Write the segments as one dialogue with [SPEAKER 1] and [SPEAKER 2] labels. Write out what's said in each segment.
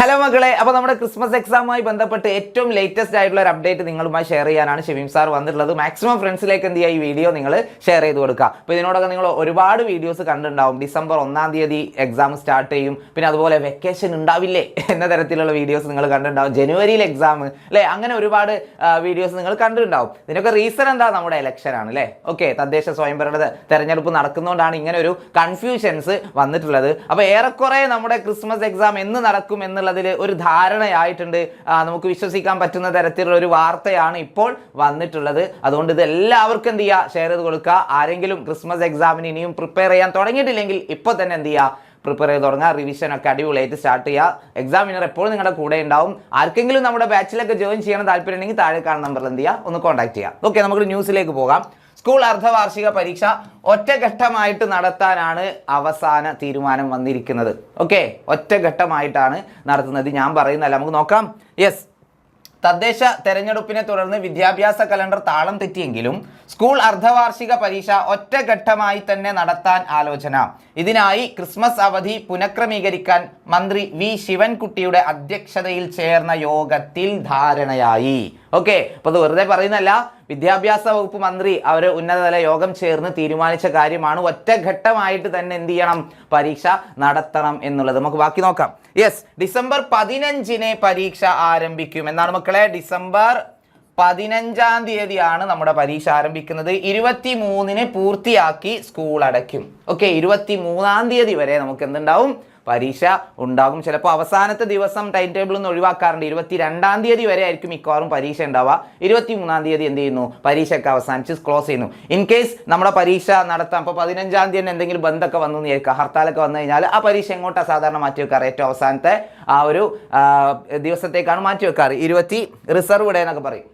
[SPEAKER 1] Hello മക്കളെ, അപ്പോൾ നമ്മുടെ ക്രിസ്മസ് എക്സാമുമായി ബന്ധപ്പെട്ട് ഏറ്റവും ലേറ്റസ്റ്റ് ആയിട്ടുള്ള ഒരു അപ്ഡേറ്റ് നിങ്ങളുമായി ഷെയർ ചെയ്യാനാണ് ഷെമീം സാർ വന്നിട്ടുള്ളത്. മാക്സിമം ഫ്രണ്ട്സിലേക്ക് എന്ത് ചെയ്യുക, ഈ വീഡിയോ നിങ്ങൾ ഷെയർ ചെയ്ത് കൊടുക്കുക. അപ്പോൾ ഇതിനോടൊക്കെ നിങ്ങൾ ഒരുപാട് വീഡിയോസ് കണ്ടിട്ടുണ്ടാവും. ഡിസംബർ 1-ാം തീയതി എക്സാം സ്റ്റാർട്ട് ചെയ്യും, പിന്നെ അതുപോലെ വെക്കേഷൻ ഉണ്ടാവില്ലേ എന്ന തരത്തിലുള്ള വീഡിയോസ് നിങ്ങൾ കണ്ടിട്ടുണ്ടാവും. ജനുവരിയിൽ എക്സാം അല്ലേ, അങ്ങനെ ഒരുപാട് വീഡിയോസ് നിങ്ങൾ കണ്ടിട്ടുണ്ടാവും. ഇതിനൊക്കെ റീസൺ എന്താ, നമ്മുടെ ഇലക്ഷൻ ആണ് അല്ലേ. ഓക്കെ, തദ്ദേശ സ്വയംഭരണ തെരഞ്ഞെടുപ്പ് നടക്കുന്നതുകൊണ്ടാണ് ഇങ്ങനെ ഒരു കൺഫ്യൂഷൻസ് വന്നിട്ടുള്ളത്. അപ്പോൾ ഏറെക്കുറെ നമ്മുടെ ക്രിസ്മസ് എക്സാം എന്ന് നടക്കും എന്നുള്ളതിൽ ഒരു ധാരണയായിട്ടുണ്ട്. നമുക്ക് വിശ്വസിക്കാൻ പറ്റുന്ന തരത്തിലുള്ള ഒരു വാർത്തയാണ് ഇപ്പോൾ വന്നിട്ടുള്ളത്. അതുകൊണ്ട് ഇത് എല്ലാവർക്കും എന്ത് ചെയ്യുക, ഷെയർ ചെയ്ത് കൊടുക്കുക. ആരെങ്കിലും ക്രിസ്മസ് എക്സാമിന് ഇനിയും പ്രിപ്പയർ ചെയ്യാൻ തുടങ്ങിയിട്ടില്ലെങ്കിൽ ഇപ്പോൾ തന്നെ എന്ത് ചെയ്യുക, പ്രിപ്പയർ ചെയ്ത് തുടങ്ങുക. റിവിഷനൊക്കെ അടിപൊളിയായിട്ട് സ്റ്റാർട്ട് ചെയ്യുക. എക്സാമിനർ എപ്പോഴും നിങ്ങളുടെ കൂടെ ഉണ്ടാവും. ആർക്കെങ്കിലും നമ്മുടെ ബാച്ചിലൊക്കെ ജോയിൻ ചെയ്യണം താല്പര്യം ഉണ്ടെങ്കിൽ താഴെ കാണുന്ന നമ്പറിൽ എന്ത് ചെയ്യുക, ഒന്ന് കോൺടാക്ട് ചെയ്യുക. ഓക്കെ, നമുക്ക് ന്യൂസിലേക്ക് പോകാം. സ്കൂൾ അർദ്ധവാർഷിക പരീക്ഷ ഒറ്റഘട്ടമായിട്ട് നടത്താനാണ് അവസാന തീരുമാനം വന്നിരിക്കുന്നത്. ഓക്കെ, ഒറ്റഘട്ടമായിട്ടാണ് നടത്തുന്നത്. ഞാൻ പറയുന്നതല്ല, നമുക്ക് നോക്കാം. യെസ്, തദ്ദേശ തെരഞ്ഞെടുപ്പിനെ തുടർന്ന് വിദ്യാഭ്യാസ കലണ്ടർ താളം തെറ്റിയെങ്കിലും സ്കൂൾ അർദ്ധവാർഷിക പരീക്ഷ ഒറ്റഘട്ടമായി തന്നെ നടത്താൻ ആലോചന. ഇതിനായി ക്രിസ്മസ് അവധി പുനഃക്രമീകരിക്കാൻ മന്ത്രി വി ശിവൻകുട്ടിയുടെ അധ്യക്ഷതയിൽ ചേർന്ന യോഗത്തിൽ ധാരണയായി. ഓക്കെ, അപ്പോൾ അത് വെറുതെ പറയുന്നല്ല, വിദ്യാഭ്യാസ വകുപ്പ് മന്ത്രി അവർ ഉന്നതതല യോഗം ചേർന്ന് തീരുമാനിച്ച കാര്യമാണ്. ഒറ്റഘട്ടമായിട്ട് തന്നെ എന്ത് ചെയ്യണം, പരീക്ഷ നടത്തണം എന്നുള്ളത്. നമുക്ക് ബാക്കി നോക്കാം. യെസ്, ഡിസംബർ 15-ന് പരീക്ഷ ആരംഭിക്കും എന്നാണ് മക്കളെ. ഡിസംബർ 15-ാം തീയതിയാണ് നമ്മുടെ പരീക്ഷ ആരംഭിക്കുന്നത്. 23-ന് പൂർത്തിയാക്കി സ്കൂൾ അടയ്ക്കും. ഓക്കെ, 23-ാം തീയതി വരെ നമുക്ക് എന്തുണ്ടാവും, പരീക്ഷ ഉണ്ടാകും. ചിലപ്പോൾ അവസാനത്തെ ദിവസം ടൈം ടേബിൾ ഒന്ന് ഒഴിവാക്കാറുണ്ട്. 22-ാം തീയതി വരെ ആയിരിക്കും മിക്കവാറും പരീക്ഷ ഉണ്ടാവുക. 23-ാം തീയതി എന്ത് ചെയ്യുന്നു, പരീക്ഷയൊക്കെ അവസാനിച്ച് ക്ലോസ് ചെയ്യുന്നു. ഇൻ കേസ് നമ്മുടെ പരീക്ഷ നടത്താം, ഇപ്പോൾ 15-ാം തീയതി എന്തെങ്കിലും ബന്ധമൊക്കെ വന്നു വിചാരിക്കുക, ഹർത്താലൊക്കെ വന്നു കഴിഞ്ഞാൽ ആ പരീക്ഷ എങ്ങോട്ടാണ് സാധാരണ മാറ്റി വെക്കാറ്, ഏറ്റവും അവസാനത്തെ ആ ഒരു ദിവസത്തേക്കാണ് മാറ്റി വെക്കാറ്. റിസർവ് ഡേ എന്നൊക്കെ പറയും.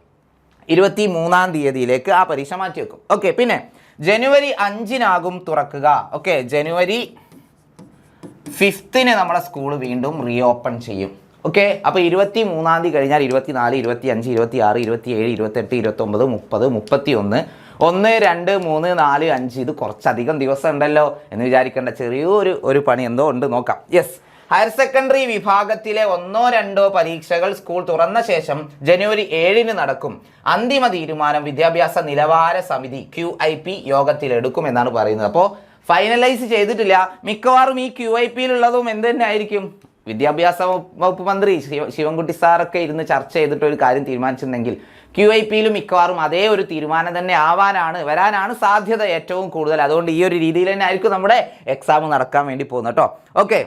[SPEAKER 1] 23-ാം തീയതിയിലേക്ക് ആ പരീക്ഷ മാറ്റി വെക്കും. ഓക്കെ, പിന്നെ ജനുവരി 5-നാകും തുറക്കുക. ഓക്കെ, ജനുവരി 5-ന് നമ്മുടെ സ്കൂൾ വീണ്ടും റീ ഓപ്പൺ ചെയ്യും. ഓക്കെ, അപ്പോൾ 23-ാം തീയതി കഴിഞ്ഞാൽ 24, 25, 26, 27, 28, 29, 30, 31, 1, 2, 3, 4, 5 ഇത് കുറച്ചധികം ദിവസം ഉണ്ടല്ലോ എന്ന് വിചാരിക്കേണ്ട. ചെറിയൊരു പണി എന്തോ ഉണ്ട്, നോക്കാം. യെസ്, ഹയർ സെക്കൻഡറി വിഭാഗത്തിലെ 1-2 പരീക്ഷകൾ സ്കൂൾ തുറന്ന ശേഷം ജനുവരി 7-ന് നടക്കും. അന്തിമ തീരുമാനം വിദ്യാഭ്യാസ നിലവാര സമിതി QIP യോഗത്തിലെടുക്കുമെന്നാണ് പറയുന്നത്. അപ്പോൾ ഫൈനലൈസ് ചെയ്തിട്ടില്ല. മിക്കവാറും ഈ QIPയിലുള്ളതും എന്ത് തന്നെ ആയിരിക്കും, വിദ്യാഭ്യാസ വകുപ്പ് മന്ത്രി ശിവൻകുട്ടി സാറൊക്കെ ഇരുന്ന് ചർച്ച ചെയ്തിട്ട് ഒരു കാര്യം തീരുമാനിച്ചിട്ടുണ്ടെങ്കിൽ QIPയിലും മിക്കവാറും അതേ ഒരു തീരുമാനം തന്നെ വരാനാണ് സാധ്യത ഏറ്റവും കൂടുതൽ. അതുകൊണ്ട് ഈ ഒരു രീതിയിൽ തന്നെ ആയിരിക്കും നമ്മുടെ എക്സാം നടക്കാൻ വേണ്ടി പോകുന്നത് കേട്ടോ. ഓക്കെ,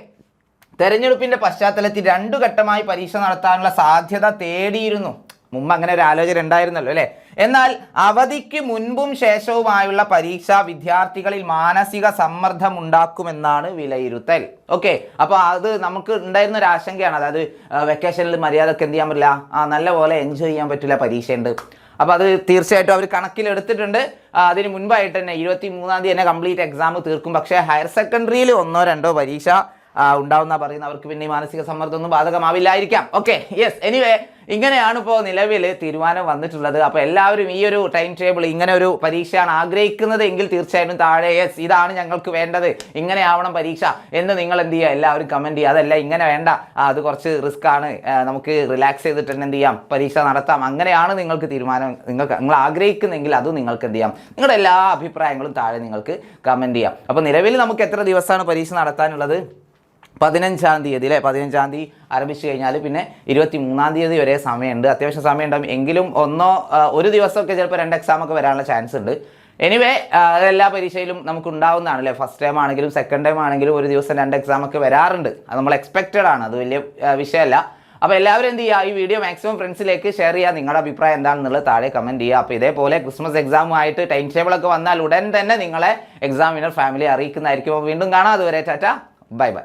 [SPEAKER 1] തെരഞ്ഞെടുപ്പിന്റെ പശ്ചാത്തലത്തിൽ 2 ഘട്ടമായി പരീക്ഷ നടത്താനുള്ള സാധ്യത തേടിയിരുന്നു. മുമ്പ് അങ്ങനെ ഒരു ആലോചന ഉണ്ടായിരുന്നല്ലോ അല്ലേ. എന്നാൽ അവധിക്ക് മുൻപും ശേഷവുമായുള്ള പരീക്ഷ വിദ്യാർത്ഥികളിൽ മാനസിക സമ്മർദ്ദം ഉണ്ടാക്കുമെന്നാണ് വിലയിരുത്തൽ. ഓക്കെ, അപ്പോൾ അത് നമുക്ക് ഉണ്ടായിരുന്ന ഒരു ആശങ്കയാണ്. അതായത് വെക്കേഷനിൽ മര്യാദക്ക് എന്ത് ചെയ്യാൻ പറ്റില്ല, നല്ലപോലെ എൻജോയ് ചെയ്യാൻ പറ്റില്ല, പരീക്ഷയുണ്ട്. അപ്പോൾ അത് തീർച്ചയായിട്ടും അവർ കണക്കിലെടുത്തിട്ടുണ്ട്. അതിന് മുൻപായിട്ട് തന്നെ 23-ാം തീയതി തന്നെ കംപ്ലീറ്റ് എക്സാം തീർക്കും. പക്ഷേ ഹയർ സെക്കൻഡറിയിൽ 1-2 പരീക്ഷ ഉണ്ടാവുന്ന പറയുന്ന അവർക്ക് പിന്നെ മാനസിക സമ്മർദ്ദം ഒന്നും ബാധകമാവില്ലായിരിക്കാം. ഓക്കെ, യെസ്, എനിവേ ഇങ്ങനെയാണ് ഇപ്പോൾ നിലവിൽ തീരുമാനം വന്നിട്ടുള്ളത്. അപ്പോൾ എല്ലാവരും ഈ ഒരു ടൈം ടേബിൾ, ഇങ്ങനെ ഒരു പരീക്ഷയാണ് ആഗ്രഹിക്കുന്നത് എങ്കിൽ തീർച്ചയായിട്ടും താഴെ യെസ് ഇതാണ് ഞങ്ങൾക്ക് വേണ്ടത്, ഇങ്ങനെ ആവണം പരീക്ഷ എന്ന് നിങ്ങൾ എന്ത് ചെയ്യുക, എല്ലാവരും കമൻറ്റ് ചെയ്യുക. അതല്ല ഇങ്ങനെ വേണ്ട, അത് കുറച്ച് റിസ്ക് ആണ്, നമുക്ക് റിലാക്സ് ചെയ്തിട്ട് തന്നെ എന്ത് ചെയ്യാം, പരീക്ഷ നടത്താം, അങ്ങനെയാണ് നിങ്ങൾക്ക് തീരുമാനം, നിങ്ങൾ ആഗ്രഹിക്കുന്നെങ്കിൽ അതും നിങ്ങൾക്ക് എന്ത് ചെയ്യാം, നിങ്ങളുടെ എല്ലാ അഭിപ്രായങ്ങളും താഴെ നിങ്ങൾക്ക് കമൻറ്റ് ചെയ്യാം. അപ്പോൾ നിലവിൽ നമുക്ക് എത്ര ദിവസമാണ് പരീക്ഷ നടത്താനുള്ളത്, 15-ാം തീയതി അല്ലേ. 15-ാം തീയതി ആരംഭിച്ചു കഴിഞ്ഞാൽ പിന്നെ 23-ാം തീയതി വരെ സമയമുണ്ട്. അത്യാവശ്യം സമയം ഉണ്ടാകും. എങ്കിലും ഒരു ദിവസമൊക്കെ ചിലപ്പോൾ 2 എക്സാമൊക്കെ വരാനുള്ള ചാൻസ് ഉണ്ട്. എനിവേ എല്ലാ പരീക്ഷയിലും നമുക്ക് ഉണ്ടാവുന്നതാണ് അല്ലേ. ഫസ്റ്റ് ടൈം ആണെങ്കിലും സെക്കൻഡ് ടൈം ആണെങ്കിലും ഒരു ദിവസം 2 എക്സാമൊക്കെ വരാറുണ്ട്. അത് നമ്മൾ എക്സ്പെക്റ്റഡ് ആണ്, അത് വലിയ വിഷയമല്ല. അപ്പോൾ എല്ലാവരും എന്ത് ചെയ്യുക, ഈ വീഡിയോ മാക്സിമം ഫ്രണ്ട്സിലേക്ക് ഷെയർ ചെയ്യുക. നിങ്ങളുടെ അഭിപ്രായം എന്താണെന്നുള്ളത് താഴെ കമൻറ്റ് ചെയ്യുക. അപ്പോൾ ഇതേപോലെ ക്രിസ്മസ് എക്സാമുമായിട്ട് ടൈം ടേബിളൊക്കെ വന്നാൽ ഉടൻ തന്നെ നിങ്ങളെ എക്സാമിനർ ഫാമിലി അറിയിക്കുന്നതായിരിക്കും. അപ്പോൾ വീണ്ടും കാണാം. അതുവരെ ടാറ്റ, ബൈ ബൈ.